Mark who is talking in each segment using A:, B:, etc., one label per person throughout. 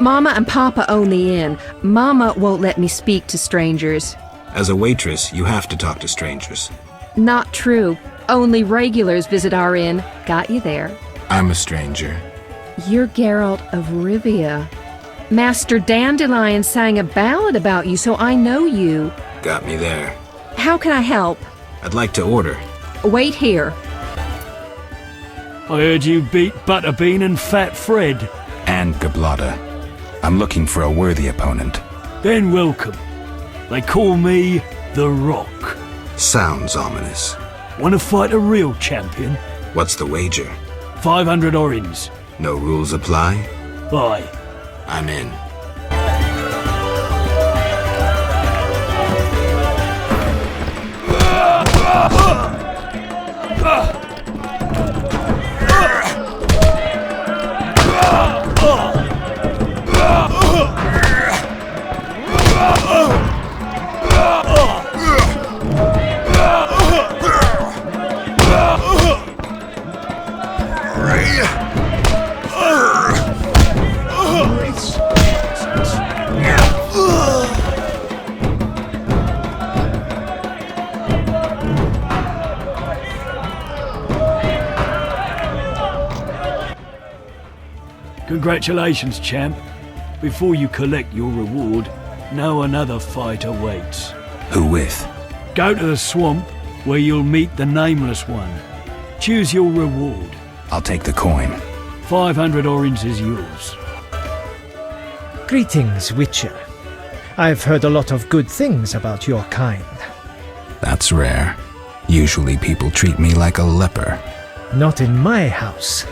A: Mama and Papa own the inn. Mama won't let me speak to strangers.
B: As a waitress, you have to talk to strangers.
A: Not true. Only regulars visit our inn. Got you there.
B: I'm a stranger.
A: You're Geralt of Rivia. Master Dandelion sang a ballad about you, so I know you.
B: Got me there.
A: How can I help?
B: I'd like to order.
A: Wait here.
C: I heard you beat Butterbean and Fat Fred.
B: And Gablada. I'm looking for a worthy opponent.
C: Then welcome. They call me The Rock.
B: Sounds ominous.
C: Want to fight a real champion?
B: What's the wager?
C: 500 orins.
B: No rules apply?
C: Aye.
B: I'm in.
C: Congratulations, champ. Before you collect your reward, know another fight awaits.
B: Who with?
C: Go to the swamp, where you'll meet the Nameless One. Choose your reward.
B: I'll take the coin.
C: 500 orins is yours.
D: Greetings, Witcher. I've heard a lot of good things about your kind.
B: That's rare. Usually people treat me like a leper.
D: Not in my house.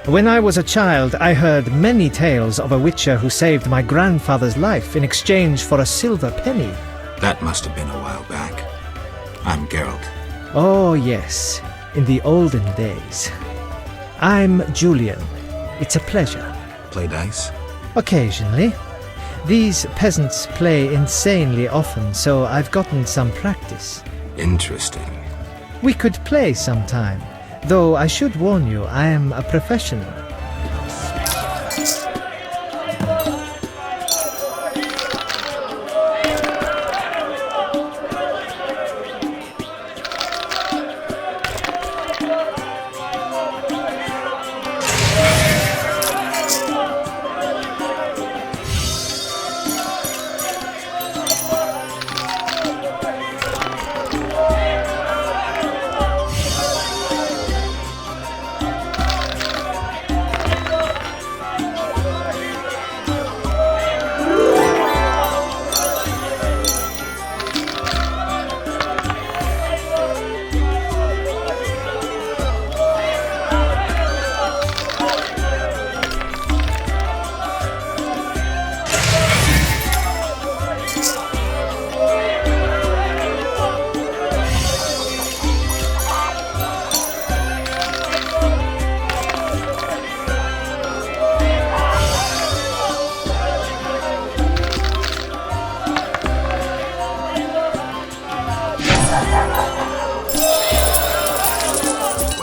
D: When I was a child, I heard many tales of a Witcher who saved my grandfather's life in exchange for a silver penny.
B: That must have been a while back. I'm Geralt.
D: Oh, yes. In the olden days. I'm Julian. It's a pleasure.
B: Play dice?
D: Occasionally. These peasants play insanely often, so I've gotten some practice.
B: Interesting.
D: We could play sometime, though I should warn you, I am a professional.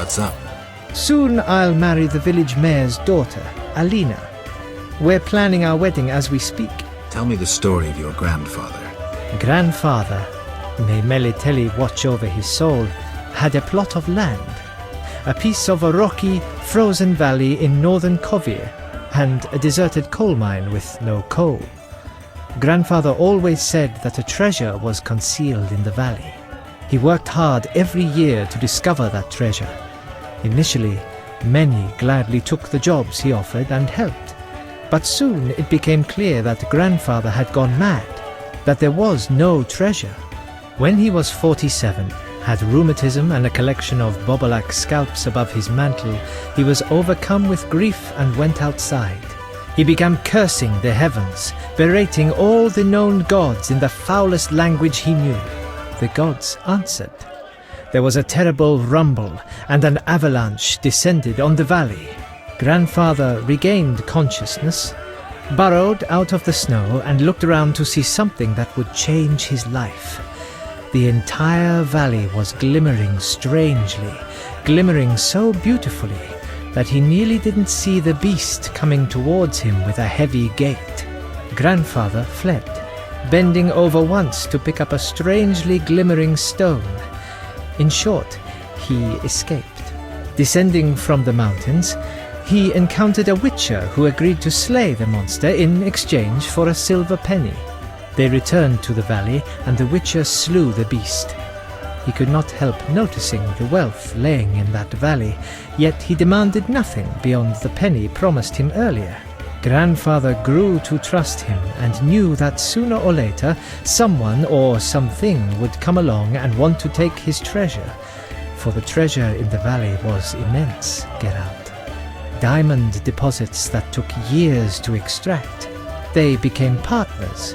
B: What's up?
D: Soon I'll marry the village mayor's daughter, Alina. We're planning our wedding as we speak.
B: Tell me the story of your grandfather.
D: Grandfather, may Melitele watch over his soul, had a plot of land. A piece of a rocky, frozen valley in northern Kovir, and a deserted coal mine with no coal. Grandfather always said that a treasure was concealed in the valley. He worked hard every year to discover that treasure. Initially, many gladly took the jobs he offered and helped. But soon it became clear that grandfather had gone mad, that there was no treasure. When he was 47, had rheumatism and a collection of Bobolak scalps above his mantle, he was overcome with grief and went outside. He began cursing the heavens, berating all the known gods in the foulest language he knew. The gods answered. There was a terrible rumble, and an avalanche descended on the valley. Grandfather regained consciousness, burrowed out of the snow, and looked around to see something that would change his life. The entire valley was glimmering strangely, glimmering so beautifully that he nearly didn't see the beast coming towards him with a heavy gait. Grandfather fled, bending over once to pick up a strangely glimmering stone. In short, he escaped. Descending from the mountains, he encountered a witcher who agreed to slay the monster in exchange for a silver penny. They returned to the valley, and the witcher slew the beast. He could not help noticing the wealth laying in that valley, yet he demanded nothing beyond the penny promised him earlier. Grandfather grew to trust him and knew that sooner or later someone or something would come along and want to take his treasure, for the treasure in the valley was immense, Geralt. Diamond deposits that took years to extract. They became partners.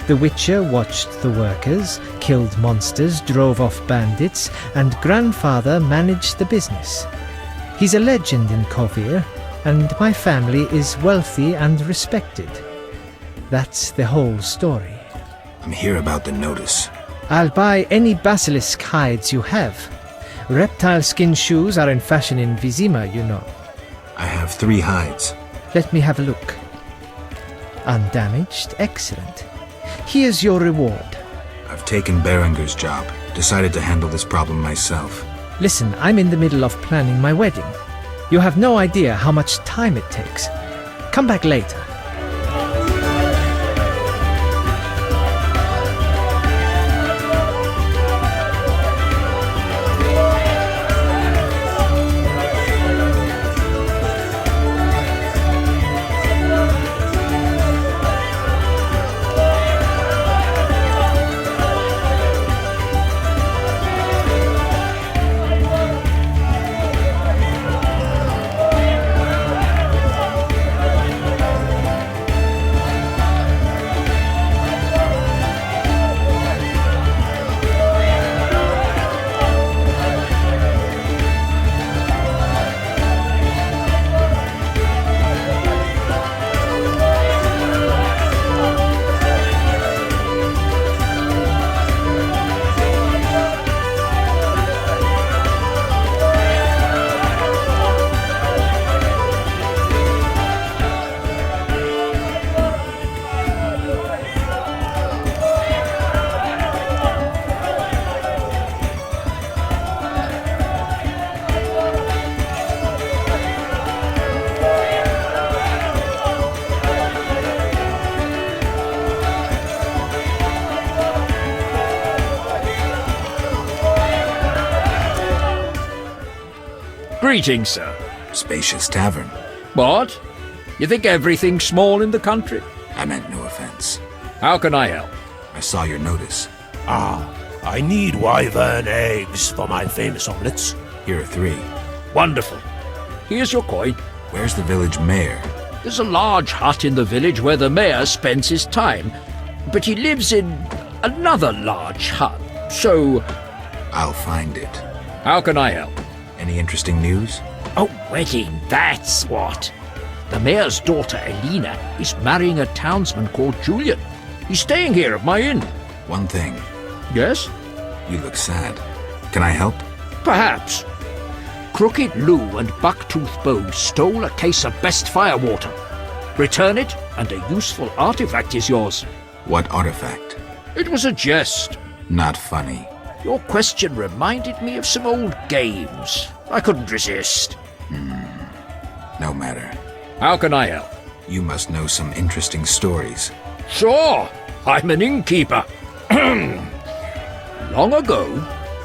D: The Witcher watched the workers, killed monsters, drove off bandits, and Grandfather managed the business. He's a legend in Kovir, and my family is wealthy and respected. That's the whole story.
B: I'm here about the notice.
D: I'll buy any basilisk hides you have. Reptile skin shoes are in fashion in Vizima, you know.
B: I have 3 hides.
D: Let me have a look. Undamaged? Excellent. Here's your reward.
B: I've taken Berenger's job. Decided to handle this problem myself.
D: Listen, I'm in the middle of planning my wedding. You have no idea how much time it takes. Come back later.
E: Greetings, sir.
B: Spacious tavern.
E: What? You think everything's small in the country?
B: I meant no offense.
E: How can I help?
B: I saw your notice.
F: I need wyvern eggs for my famous omelettes.
B: Here are 3.
E: Wonderful. Here's your coin.
B: Where's the village mayor?
E: There's a large hut in the village where the mayor spends his time, but he lives in another large hut, so...
B: I'll find it.
E: How can I help?
B: Any interesting news?
E: Oh, wedding, that's what. The mayor's daughter, Elena, is marrying a townsman called Julian. He's staying here at my inn.
B: One thing.
E: Yes?
B: You look sad. Can I help?
E: Perhaps. Crooked Lou and Bucktooth Bow stole a case of best firewater. Return it, and a useful artifact is yours.
B: What artifact?
E: It was a jest.
B: Not funny.
E: Your question reminded me of some old games. I couldn't resist.
B: No matter.
E: How can I help?
B: You must know some interesting stories.
E: Sure, I'm an innkeeper. Long ago,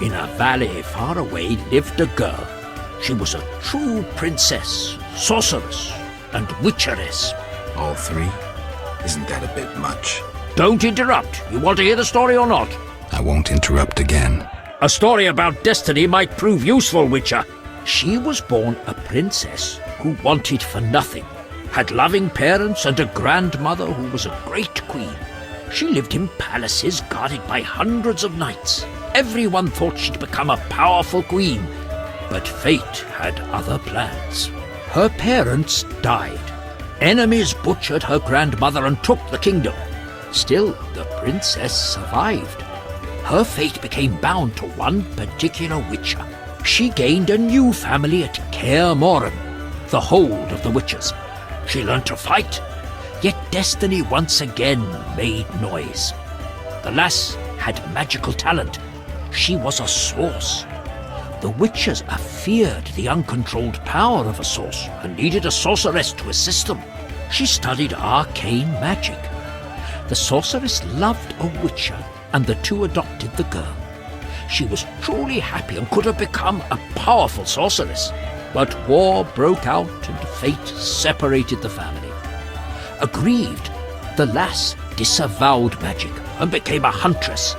E: in a valley far away lived a girl. She was a true princess, sorceress, and witcheress.
B: All 3? Isn't that a bit much?
E: Don't interrupt. You want to hear the story or not?
B: I won't interrupt again.
E: A story about destiny might prove useful, Witcher. She was born a princess who wanted for nothing, had loving parents and a grandmother who was a great queen. She lived in palaces guarded by hundreds of knights. Everyone thought she'd become a powerful queen, but fate had other plans. Her parents died. Enemies butchered her grandmother and took the kingdom. Still, the princess survived. Her fate became bound to one particular witcher. She gained a new family at Kaer Morhen. the hold of the witches. She learned to fight, yet destiny once again made noise. The lass had magical talent. She was a source. The witches feared the uncontrolled power of a source and needed a sorceress to assist them. She studied arcane magic. The sorceress loved a witcher, and the two adopted the girl. She was truly happy and could have become a powerful sorceress. But war broke out and fate separated the family. Aggrieved, the lass disavowed magic and became a huntress.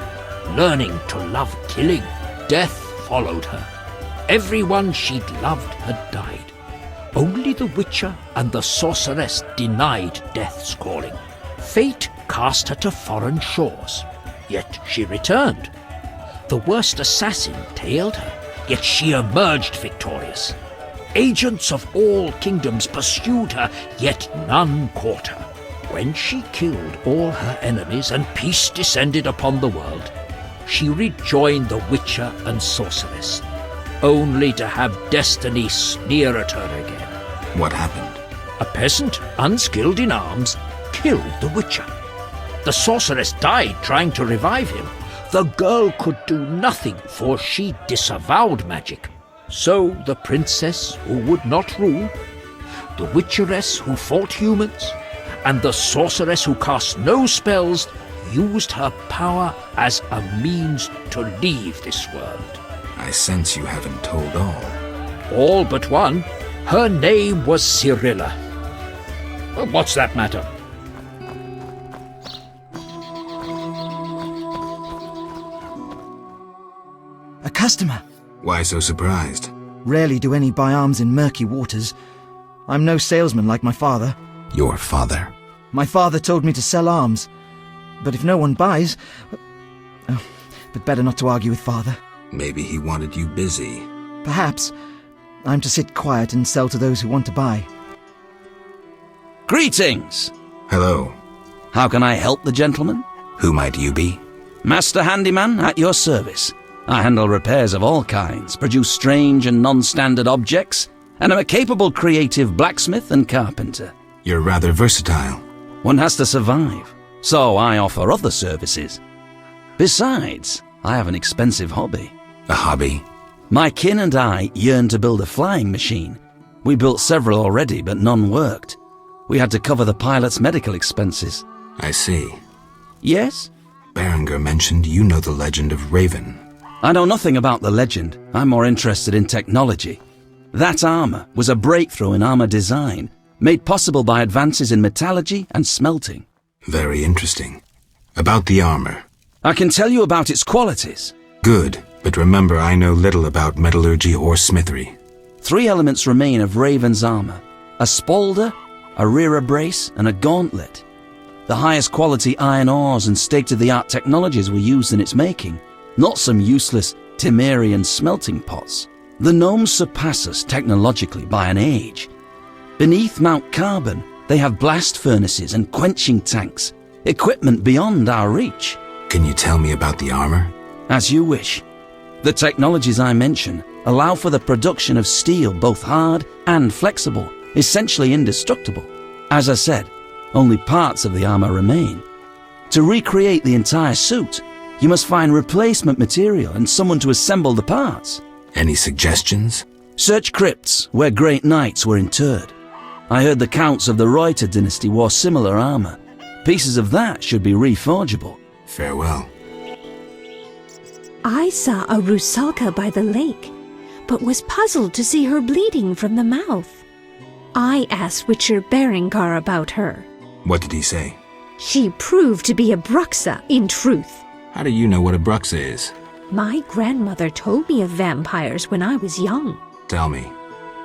E: Learning to love killing, death followed her. Everyone she'd loved had died. Only the witcher and the sorceress denied death's calling. Fate cast her to foreign shores, yet she returned. The worst assassin tailed her, yet she emerged victorious. Agents of all kingdoms pursued her, yet none caught her. When she killed all her enemies and peace descended upon the world, she rejoined the witcher and sorceress, only to have destiny sneer at her again.
B: What happened?
E: A peasant, unskilled in arms, killed the witcher. The sorceress died trying to revive him. The girl could do nothing, for she disavowed magic. So the princess who would not rule, the witcheress who fought humans, and the sorceress who cast no spells used her power as a means to leave this world.
B: I sense you haven't told all.
E: All but one. Her name was Cyrilla. What's that matter?
G: A customer.
B: Why so surprised?
G: Rarely do any buy arms in murky waters. I'm no salesman like my father.
B: Your father?
G: My father told me to sell arms. But if no one buys... Oh, but better not to argue with father.
B: Maybe he wanted you busy.
G: Perhaps. I'm to sit quiet and sell to those who want to buy.
H: Greetings!
B: Hello.
H: How can I help the gentleman?
B: Who might you be?
H: Master Handyman at your service. I handle repairs of all kinds, produce strange and non-standard objects, and am a capable creative blacksmith and carpenter.
B: You're rather versatile.
H: One has to survive, so I offer other services. Besides, I have an expensive hobby.
B: A hobby?
H: My kin and I yearned to build a flying machine. We built several already, but none worked. We had to cover the pilot's medical expenses.
B: I see.
H: Yes?
B: Berenger mentioned you know the legend of Raven.
H: I know nothing about the legend. I'm more interested in technology. That armor was a breakthrough in armor design, made possible by advances in metallurgy and smelting.
B: Very interesting. About the armor.
H: I can tell you about its qualities.
B: Good, but remember I know little about metallurgy or smithery.
H: 3 elements remain of Raven's armor: a spalder, a rear brace, and a gauntlet. The highest quality iron ores and state-of-the-art technologies were used in its making, not some useless Temerian smelting pots. The gnomes surpass us technologically by an age. Beneath Mount Carbon, they have blast furnaces and quenching tanks, equipment beyond our reach.
B: Can you tell me about the armor?
H: As you wish. The technologies I mention allow for the production of steel both hard and flexible, essentially indestructible. As I said, only parts of the armor remain. To recreate the entire suit, you must find replacement material and someone to assemble the parts.
B: Any suggestions?
H: Search crypts where great knights were interred. I heard the counts of the Reuter dynasty wore similar armor. Pieces of that should be reforgeable.
B: Farewell.
I: I saw a Rusalka by the lake, but was puzzled to see her bleeding from the mouth. I asked Witcher Berengar about her.
B: What did he say?
I: She proved to be a Bruxa in truth.
B: How do you know what a Bruxa is?
I: My grandmother told me of vampires when I was young.
B: Tell me.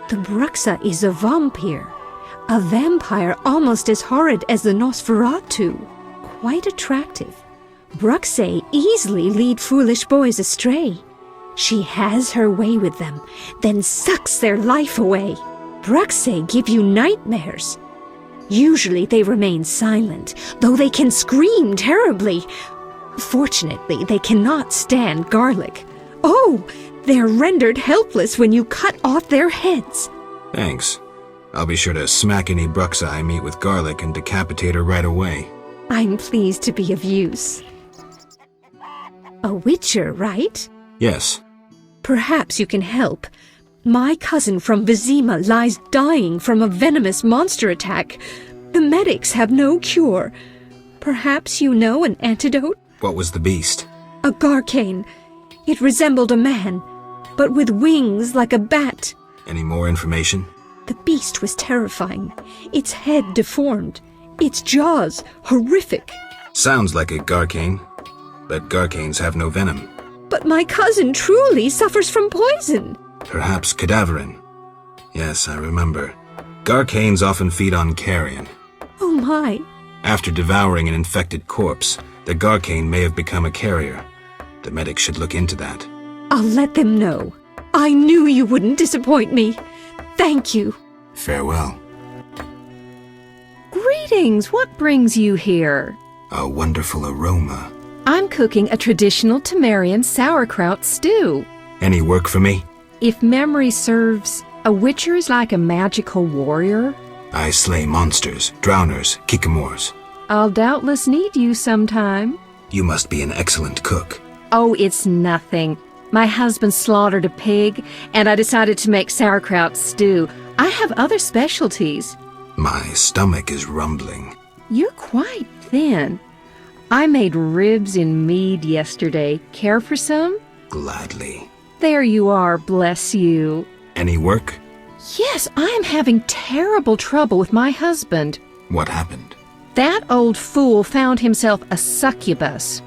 I: The Bruxa is a vampire. A vampire almost as horrid as the Nosferatu. Quite attractive. Bruxae easily lead foolish boys astray. She has her way with them, then sucks their life away. Bruxae give you nightmares. Usually they remain silent, though they can scream terribly. Fortunately, they cannot stand garlic. Oh, they're rendered helpless when you cut off their heads.
B: Thanks. I'll be sure to smack any Bruxa I meet with garlic and decapitate her right away.
A: I'm pleased to be of use. A witcher, right?
B: Yes.
A: Perhaps you can help. My cousin from Vizima lies dying from a venomous monster attack. The medics have no cure. Perhaps you know an antidote?
B: What was the beast?
A: A garcane. It resembled a man, but with wings like a bat.
B: Any more information?
A: The beast was terrifying. Its head deformed. Its jaws horrific.
B: Sounds like a garcane, but garcanes have no venom.
A: But my cousin truly suffers from poison.
B: Perhaps cadaverine. Yes, I remember. Garcanes often feed on carrion.
A: Oh my.
B: After devouring an infected corpse, the garcane may have become a carrier. The medic should look into that.
A: I'll let them know. I knew you wouldn't disappoint me. Thank you.
B: Farewell.
A: Greetings. What brings you here?
B: A wonderful aroma.
A: I'm cooking a traditional Temerian sauerkraut stew.
B: Any work for me?
A: If memory serves, a witcher is like a magical warrior.
B: I slay monsters, drowners, kikimors.
A: I'll doubtless need you sometime.
B: You must be an excellent cook.
A: Oh, it's nothing. My husband slaughtered a pig, and I decided to make sauerkraut stew. I have other specialties.
B: My stomach is rumbling.
A: You're quite thin. I made ribs in mead yesterday. Care for some?
B: Gladly.
A: There you are, bless you.
B: Any work?
A: Yes, I am having terrible trouble with my husband.
B: What happened?
A: That old fool found himself a succubus.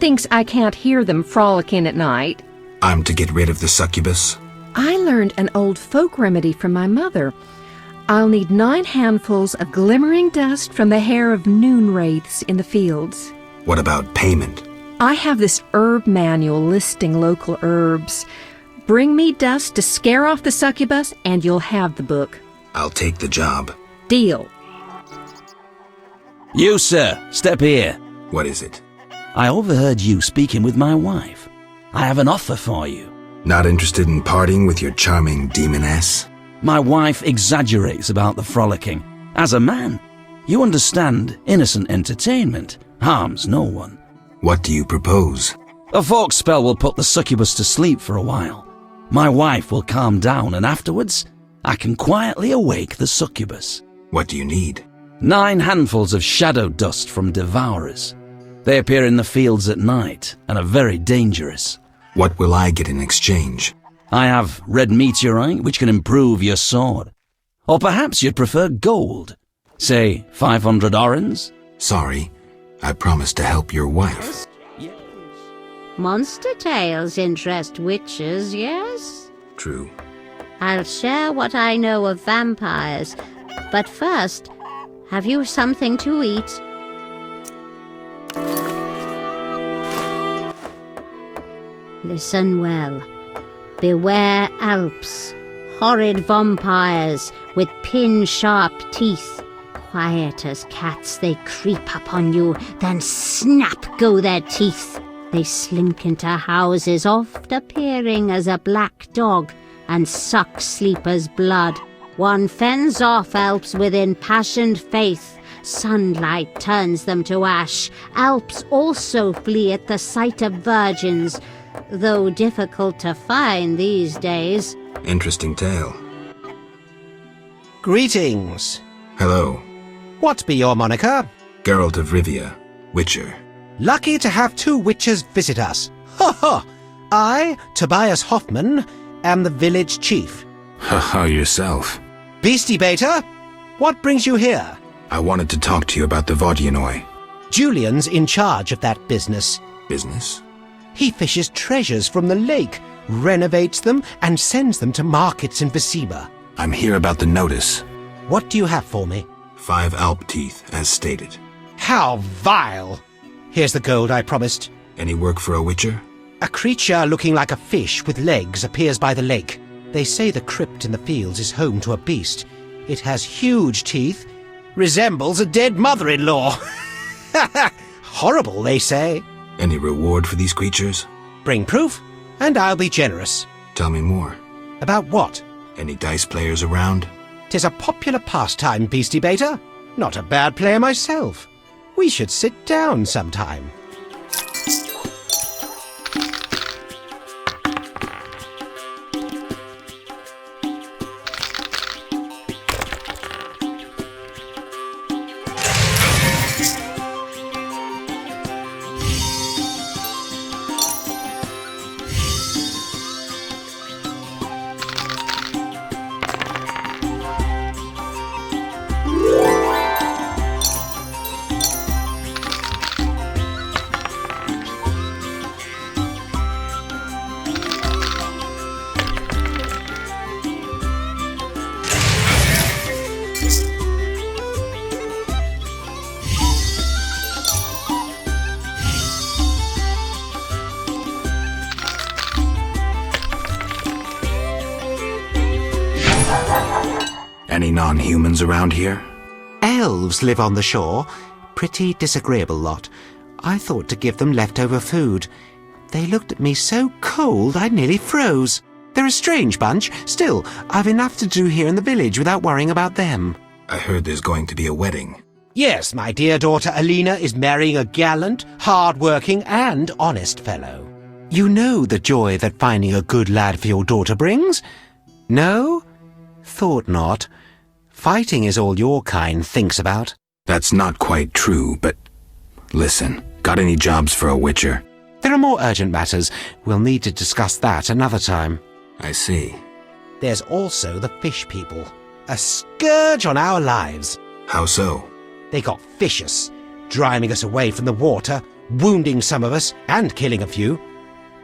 A: Thinks I can't hear them frolicking at night.
B: I'm to get rid of the succubus?
A: I learned an old folk remedy from my mother. I'll need 9 handfuls of glimmering dust from the hair of noon wraiths in the fields.
B: What about payment?
A: I have this herb manual listing local herbs. Bring me dust to scare off the succubus, and you'll have the book.
B: I'll take the job.
A: Deal.
H: You, sir, step here.
B: What is it?
H: I overheard you speaking with my wife. I have an offer for you.
B: Not interested in parting with your charming demoness?
H: My wife exaggerates about the frolicking. As a man, you understand innocent entertainment harms no one.
B: What do you propose?
H: A folk spell will put the succubus to sleep for a while. My wife will calm down, and afterwards, I can quietly awake the succubus.
B: What do you need?
H: 9 handfuls of shadow dust from devourers. They appear in the fields at night and are very dangerous.
B: What will I get in exchange?
H: I have red meteorite, which can improve your sword. Or perhaps you'd prefer gold. Say 500 orens?
B: Sorry, I promised to help your wife.
J: Monster tales interest witches, yes?
B: True.
J: I'll share what I know of vampires. But first, have you something to eat? Listen well. Beware Alps, horrid vampires with pin-sharp teeth. Quiet as cats, they creep upon you, then snap go their teeth. They slink into houses, oft appearing as a black dog, and suck sleepers' blood. One fends off Alps with impassioned faith. Sunlight turns them to ash. Alps also flee at the sight of virgins, though difficult to find these days.
B: Interesting tale.
K: Greetings.
B: Hello.
K: What be your moniker?
B: Geralt of Rivia, Witcher.
K: Lucky to have 2 witches visit us. Ha ha! I, Tobias Hoffman, am the village chief.
B: Haha, yourself.
K: Beastie Beta, what brings you here?
B: I wanted to talk to you about the Vodyanoi.
K: Julian's in charge of that business.
B: Business?
K: He fishes treasures from the lake, renovates them, and sends them to markets in Vizima.
B: I'm here about the notice.
K: What do you have for me?
B: 5 Alp teeth, as stated.
K: How vile! Here's the gold I promised.
B: Any work for a witcher?
K: A creature looking like a fish with legs appears by the lake. They say the crypt in the fields is home to a beast. It has huge teeth, resembles a dead mother-in-law. Horrible, they say.
B: Any reward for these creatures?
K: Bring proof, and I'll be generous.
B: Tell me more.
K: About what?
B: Any dice players around?
K: 'Tis a popular pastime, Beastie Baiter. Not a bad player myself. We should sit down sometime.
B: Any non-humans around here?
K: Elves live on the shore. Pretty disagreeable lot. I thought to give them leftover food. They looked at me so cold I nearly froze. They're a strange bunch. Still, I've enough to do here in the village without worrying about them.
B: I heard there's going to be a wedding.
K: Yes, my dear daughter Alina is marrying a gallant, hard-working and honest fellow. You know the joy that finding a good lad for your daughter brings? No? Thought not. Fighting is all your kind thinks about.
B: That's not quite true, but listen, got any jobs for a witcher?
K: There are more urgent matters. We'll need to discuss that another time.
B: I see.
K: There's also the fish people. A scourge on our lives.
B: How so?
K: They got vicious, driving us away from the water, wounding some of us, and killing a few.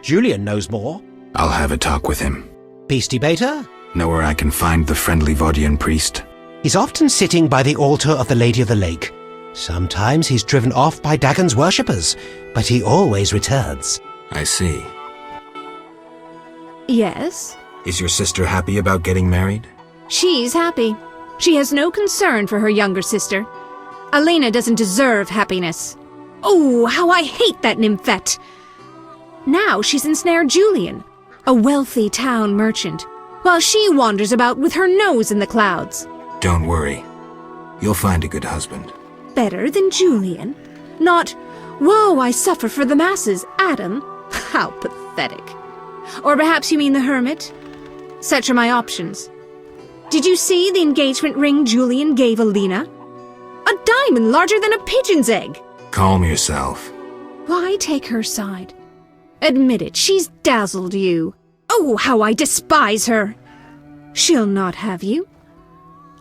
K: Julian knows more.
B: I'll have a talk with him.
K: Beastie Baiter?
B: Know where I can find the friendly Vaudian priest?
K: He's often sitting by the altar of the Lady of the Lake. Sometimes he's driven off by Dagon's worshippers, but he always returns.
B: I see.
A: Yes?
B: Is your sister happy about getting married?
A: She's happy. She has no concern for her younger sister. Alina doesn't deserve happiness. Oh, how I hate that nymphette! Now she's ensnared Julian, a wealthy town merchant, while she wanders about with her nose in the clouds.
B: Don't worry. You'll find a good husband.
A: Better than Julian? Not, woe, I suffer for the masses, Adam? How pathetic. Or perhaps you mean the hermit? Such are my options. Did you see the engagement ring Julian gave Alina? A diamond larger than a pigeon's egg.
B: Calm yourself.
A: Why take her side? Admit it, she's dazzled you. Oh, how I despise her! She'll not have you.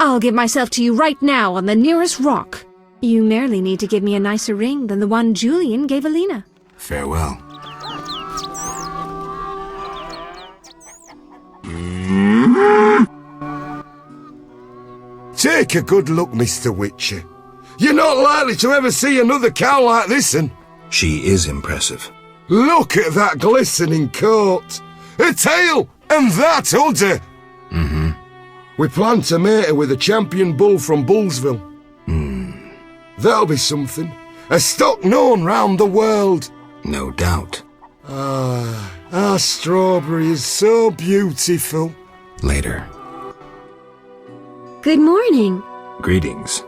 A: I'll give myself to you right now on the nearest rock. You merely need to give me a nicer ring than the one Julian gave Alina.
B: Farewell.
L: Take a good look, Mr. Witcher. You're not likely to ever see another cow like this one.
B: She is impressive.
L: Look at that glistening coat. A tail, and that udder.
B: Mm-hmm.
L: We plan to mate her with a champion bull from Bullsville. That'll be something. A stock known round the world.
B: No doubt.
L: Ah, our strawberry is so beautiful.
B: Later.
J: Good morning.
B: Greetings.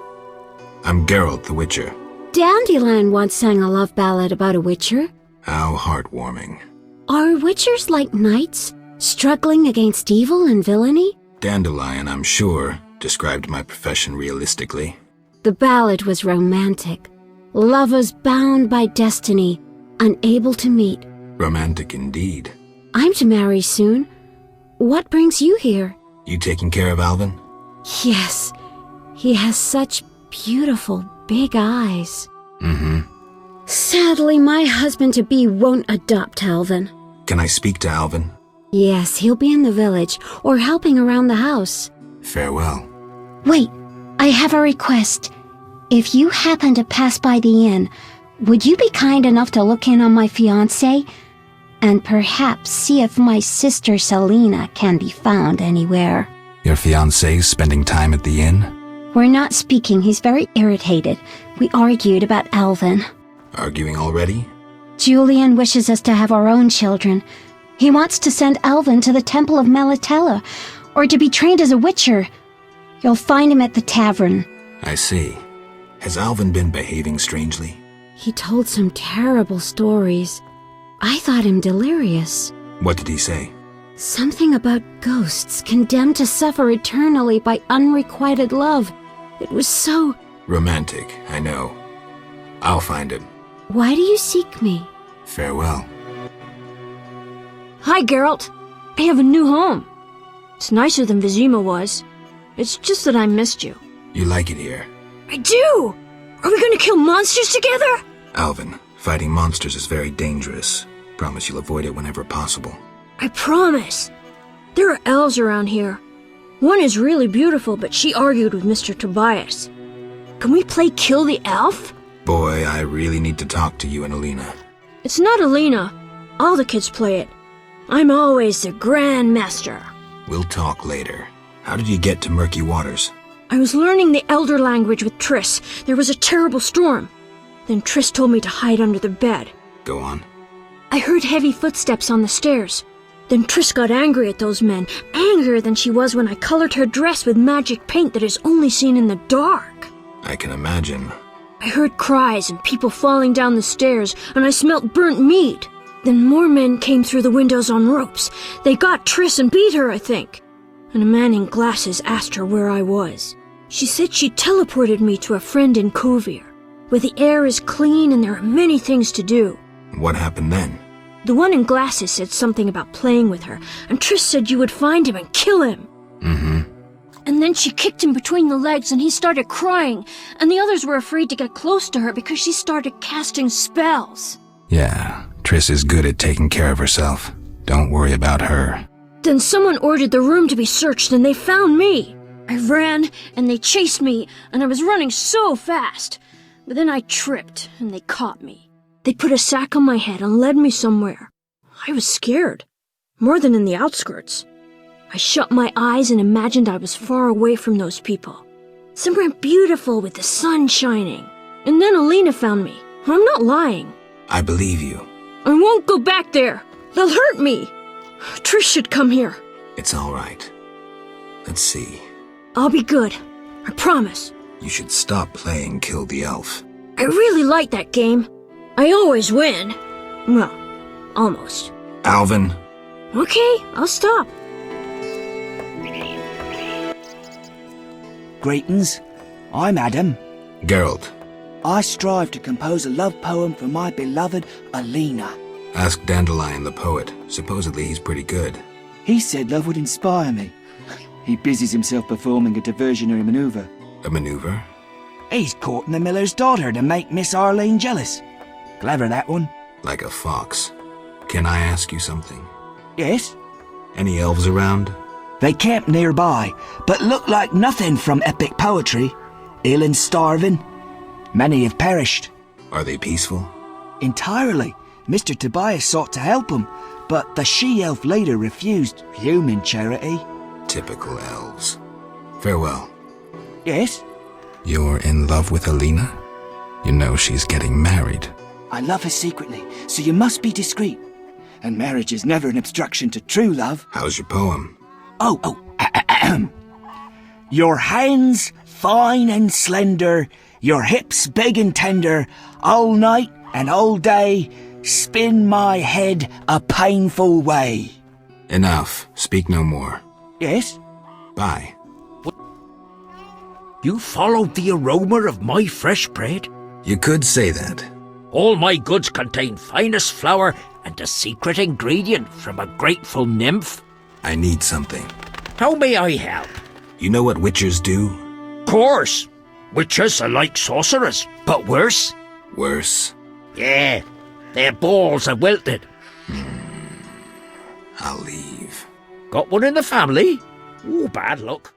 B: I'm Geralt the Witcher.
J: Dandelion once sang a love ballad about a witcher.
B: How heartwarming.
J: Are witchers like knights, struggling against evil and villainy?
B: Dandelion, I'm sure, described my profession realistically.
J: The ballad was romantic. Lovers bound by destiny, unable to meet.
B: Romantic indeed.
J: I'm to marry soon. What brings you here?
B: You taking care of Alvin?
J: Yes. He has such beautiful, big eyes.
B: Mm-hmm.
J: Sadly, my husband-to-be won't adopt Alvin.
B: Can I speak to Alvin?
J: Yes, he'll be in the village, or helping around the house.
B: Farewell.
J: Wait, I have a request. If you happen to pass by the inn, would you be kind enough to look in on my fiancé? And perhaps see if my sister Selena can be found anywhere.
B: Your fiancé's spending time at the inn?
J: We're not speaking, he's very irritated. We argued about Alvin.
B: Arguing already?
J: Julian wishes us to have our own children. He wants to send Alvin to the Temple of Melatella, or to be trained as a witcher. You'll find him at the tavern.
B: I see. Has Alvin been behaving strangely?
M: He told some terrible stories. I thought him delirious.
B: What did he say?
M: Something about ghosts condemned to suffer eternally by unrequited love. It was so...
B: Romantic, I know. I'll find him.
M: Why do you seek me?
B: Farewell.
I: Hi, Geralt. I have a new home. It's nicer than Vizima was. It's just that I missed you.
B: You like it here?
I: I do! Are we gonna kill monsters together?
B: Alvin, fighting monsters is very dangerous. Promise you'll avoid it whenever possible.
I: I promise. There are elves around here. One is really beautiful, but she argued with Mr. Tobias. Can we play Kill the Elf?
B: Boy, I really need to talk to you and Alina.
I: It's not Alina. All the kids play it. I'm always the Grand Master.
B: We'll talk later. How did you get to Murky Waters?
I: I was learning the Elder language with Triss. There was a terrible storm. Then Triss told me to hide under the bed.
B: Go on.
I: I heard heavy footsteps on the stairs. Then Triss got angry at those men, angrier than she was when I colored her dress with magic paint that is only seen in the dark.
B: I can imagine.
I: I heard cries and people falling down the stairs, and I smelt burnt meat. Then more men came through the windows on ropes. They got Triss and beat her, I think. And a man in glasses asked her where I was. She said she teleported me to a friend in Kovir, where the air is clean and there are many things to do.
B: What happened then?
I: The one in glasses said something about playing with her, and Triss said you would find him and kill him.
B: Mm-hmm.
I: And then she kicked him between the legs and he started crying, and the others were afraid to get close to her because she started casting spells.
B: Yeah, Triss is good at taking care of herself. Don't worry about her.
I: Then someone ordered the room to be searched and they found me. I ran and they chased me and I was running so fast. But then I tripped and they caught me. They put a sack on my head and led me somewhere. I was scared, more than in the outskirts. I shut my eyes and imagined I was far away from those people. Somewhere beautiful with the sun shining. And then Alina found me. I'm not lying.
B: I believe you.
I: I won't go back there. They'll hurt me. Trish should come here.
B: It's all right. Let's see.
I: I'll be good. I promise.
B: You should stop playing Kill the Elf.
I: I really like that game. I always win. Well, almost.
B: Alvin.
I: Okay, I'll stop.
N: Greetings. I'm Adam.
B: Geralt.
N: I strive to compose a love poem for my beloved Alina.
B: Ask Dandelion the poet. Supposedly he's pretty good.
N: He said love would inspire me. He busies himself performing a diversionary maneuver.
B: A maneuver?
N: He's courting the miller's daughter to make Miss Arlene jealous. Clever, that one.
B: Like a fox. Can I ask you something?
N: Yes?
B: Any elves around?
N: They camp nearby, but look like nothing from epic poetry. Ill and starving. Many have perished.
B: Are they peaceful?
N: Entirely. Mr. Tobias sought to help them, but the she-elf later refused human charity.
B: Typical elves. Farewell.
N: Yes?
B: You're in love with Alina? You know she's getting married.
N: I love her secretly, so you must be discreet. And marriage is never an obstruction to true love.
B: How's your poem?
N: Your hands fine and slender, your hips big and tender, all night and all day, spin my head a painful way.
B: Enough. Speak no more.
N: Yes?
B: Bye.
E: You followed the aroma of my fresh bread?
B: You could say that.
E: All my goods contain finest flour and a secret ingredient from a grateful nymph.
B: I need something.
E: How may I help?
B: You know what witchers do?
E: Course. Witches are like sorcerers, but worse.
B: Worse?
E: Yeah, their balls are wilted.
B: I'll leave.
E: Got one in the family? Ooh, bad luck.